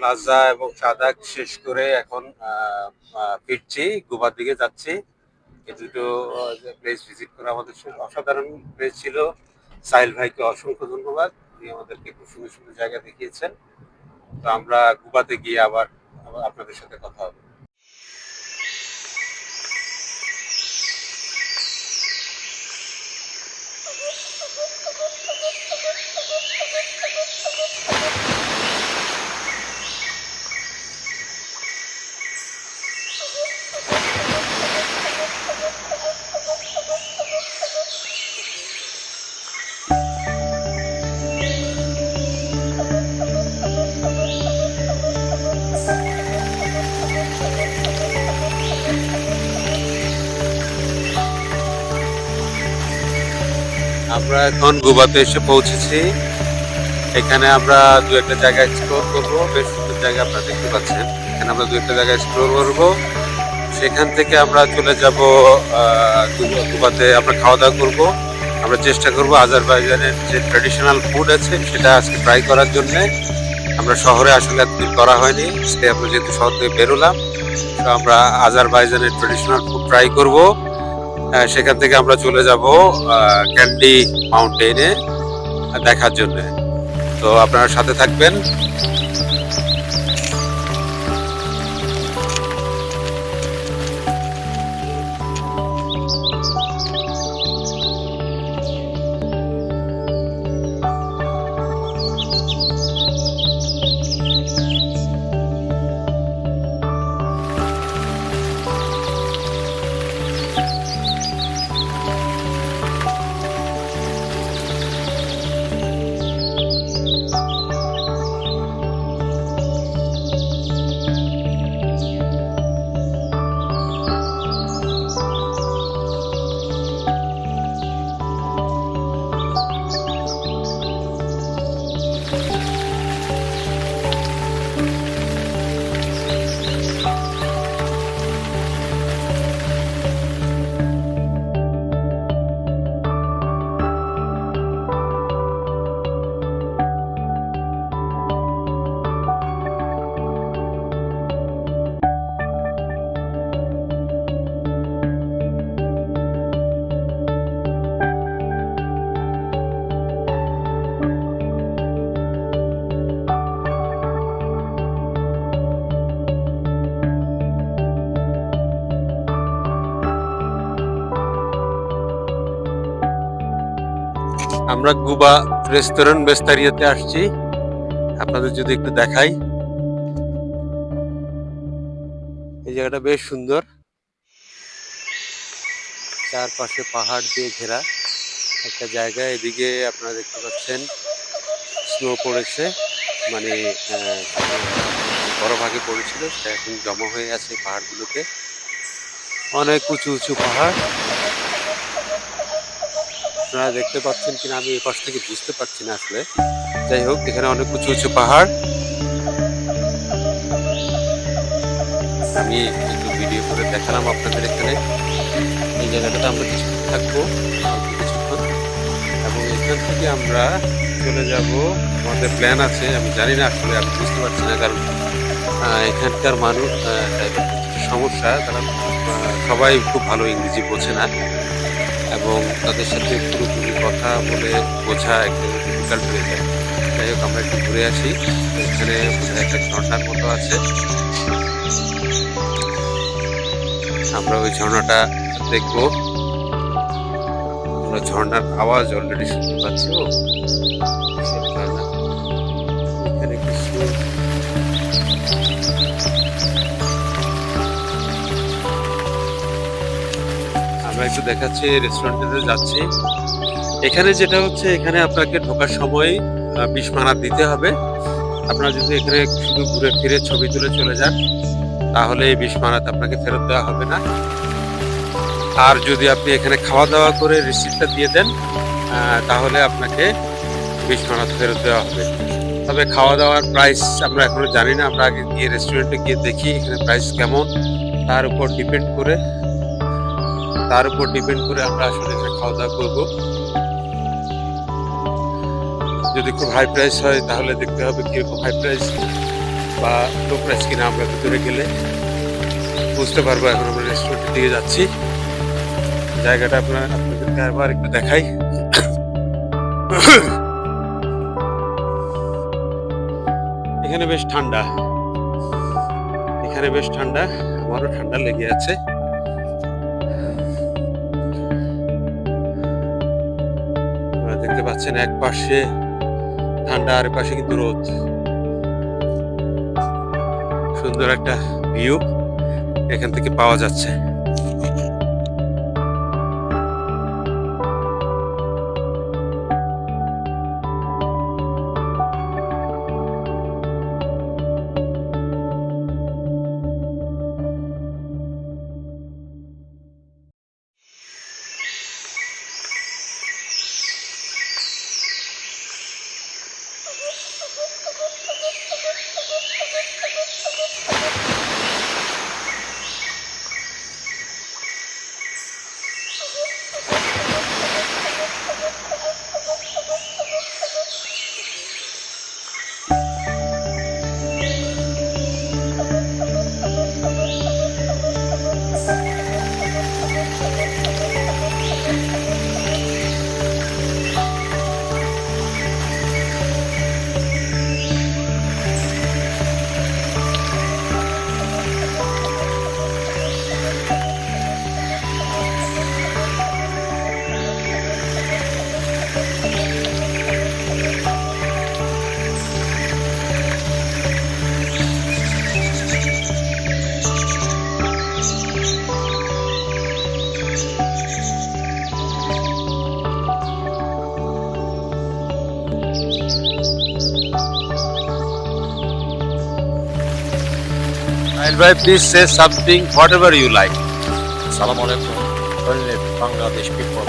Plaza এবং সাদাক শেষ করে এখন ফিরছি, গোবার দিকে যাচ্ছি। এই দুটো প্লেস ভিজিট করা আমাদের অসাধারণ প্লেস ছিল। সাহিল ভাইকে অসংখ্য ধন্যবাদ, উনি আমাদেরকে খুব সুন্দর সুন্দর জায়গা দেখিয়েছেন। তো আমরা গুবাতে গিয়ে আবার আপনাদের সাথে কথা হবে। আমরা এখন গোবাতে এসে পৌঁছেছি। এখানে আমরা দু একটা জায়গা এক্সপ্লোর করবো, বেশ সুন্দর জায়গা আপনারা দেখতে পাচ্ছেন। এখানে আমরা দু একটা জায়গা এক্সপ্লোর করবো, সেখান থেকে আমরা চলে যাব গোবাতে। আমরা খাওয়া দাওয়া করবো, আমরা চেষ্টা করবো আজারবাইজানের যে ট্র্যাডিশনাল ফুড আছে সেটা আজকে ট্রাই করার জন্য। আমরা শহরে আসলে এতদিন করা হয়নি, আজকে আমরা যেহেতু শহর থেকে বেরোলাম, তো আমরা আজারবাইজানের ট্র্যাডিশনাল ফুড ট্রাই করবো। সেখান থেকে আমরা চলে যাব ক্যান্ডি মাউন্টেনে দেখার জন্য। তো আপনারা সাথে থাকবেন। আমরা গুবা রেস্টুরেন্ট বেস্তারিয়াতে আসছি, আপনাদের যদি একটু দেখাই। এই জায়গাটা বেশ সুন্দর, চারপাশে পাহাড় দিয়ে ঘেরা একটা জায়গা। এদিকে আপনারা দেখতে পাচ্ছেন স্নো পড়েছে, মানে বরফ আগে পড়েছিল, সেটা এখন জমা হয়ে আছে পাহাড়গুলোতে। অনেক উঁচু উঁচু পাহাড়, আপনারা দেখতে পাচ্ছেন কিনা আমি এই পাশ থেকে বুঝতে পারছি না আসলে। যাই হোক, এখানে অনেক উঁচু উঁচু পাহাড়। আমি একটু ভিডিও করে দেখালাম আপনাদের। এখানে এই জায়গাটাতে আমরা কিছুক্ষণ থাকবো, কিছুক্ষণ, এবং এখান থেকে আমরা চলে যাব। আমাদের প্ল্যান আছে, আমি জানি না আসলে, আমি বুঝতে পারছি না, কারণ এখানকার মানুষ সমস্যা, তারা সবাই খুব ভালো ইংরেজি বোঝে না, এবং তাদের সাথে পুরোপুরি কথা বলে বোঝা একটু ডিফিকাল্ট হয়ে যায়। যাই হোক, আমরা একটু ঘুরে আসি। এখানে একটা ঝর্ণার মতো আছে, আমরা ওই ঝর্ণাটা দেখবো। আমরা ঝর্ণার আওয়াজ অলরেডি শুনতে পাচ্ছি। এখানে কিছু আমরা একটু দেখাচ্ছি, রেস্টুরেন্টে যাচ্ছি। এখানে যেটা হচ্ছে, এখানে আপনাকে ঢোকার সময় 20 মানা দিতে হবে। আপনারা যদি এখানে শুধু ঘুরে ফিরে ছবি তুলে চলে যান, তাহলে এই 20 মানাতে আপনাকে ফেরত দেওয়া হবে না। আর যদি আপনি এখানে খাওয়া দাওয়া করে রিসিপ্টটা দিয়ে দেন, তাহলে আপনাকে 20 মানা ফেরত দেওয়া হবে। তবে খাওয়া দাওয়ার প্রাইস আমরা এখনো জানি না, আমরা আগে গিয়ে রেস্টুরেন্টে গিয়ে দেখি এখানে প্রাইস কেমন। তার উপর ডিপেন্ড করে আমরা আসলে এখানে খাওয়া দাওয়া করবো। যদি খুব হাই প্রাইস হয় তাহলে দেখতে হবে কিরকম হাই প্রাইস, বা লো প্রাইস কিনা আমরা ভিতরে গেলে বুঝতে পারবো। এখন আমরা রেস্টুরেন্টের দিকে যাচ্ছি। জায়গাটা আপনাদেরকে আবার একটু দেখাই। এখানে বেশ ঠান্ডা, এখানে বেশ ঠান্ডা, আমারও ঠান্ডা লেগে আছে। আপনারা দেখতে পাচ্ছেন এক পাশে ঠান্ডা আর পাশে কিন্তু রোদ। সুন্দর একটা ভিউ এখান থেকে পাওয়া যাচ্ছে। Bhai, please say something, whatever you like. Assalamu alaikum, only Bangladesh people.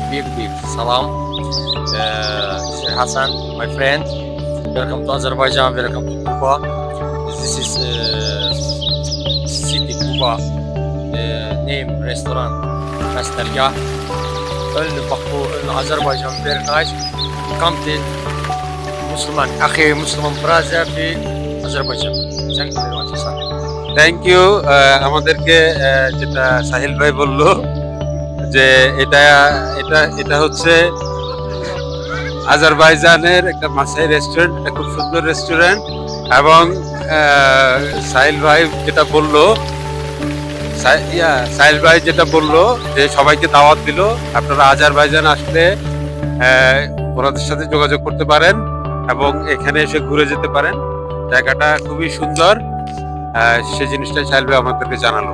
Big salam. This is Hassan, my friend. Welcome to Azerbaijan, welcome to Kuba. This is city Kuba. Name restaurant, Mastargah. Only Baku, only Azerbaijan, very nice. Come to Muslim, Akhi, Muslim brother in Azerbaijan. Thank you very much, Hassan. Thank you. আমাদেরকে যেটা সাহিল ভাই বলল যে এটা এটা এটা হচ্ছে আজারবাইজানের একটা মাসাই রেস্টুরেন্ট, এটা খুব সুন্দর রেস্টুরেন্ট। এবং সাহিল ভাই যেটা বলল, সাহিল ভাই যেটা বলল যে সবাইকে দাওয়াত দিল, আপনারা আজারবাইজান আসলে ওনাদের সাথে যোগাযোগ করতে পারেন এবং এখানে এসে ঘুরে যেতে পারেন। জায়গাটা খুবই সুন্দর, সে জিনিসটা সাহিল ভাই আমাদেরকে জানালো।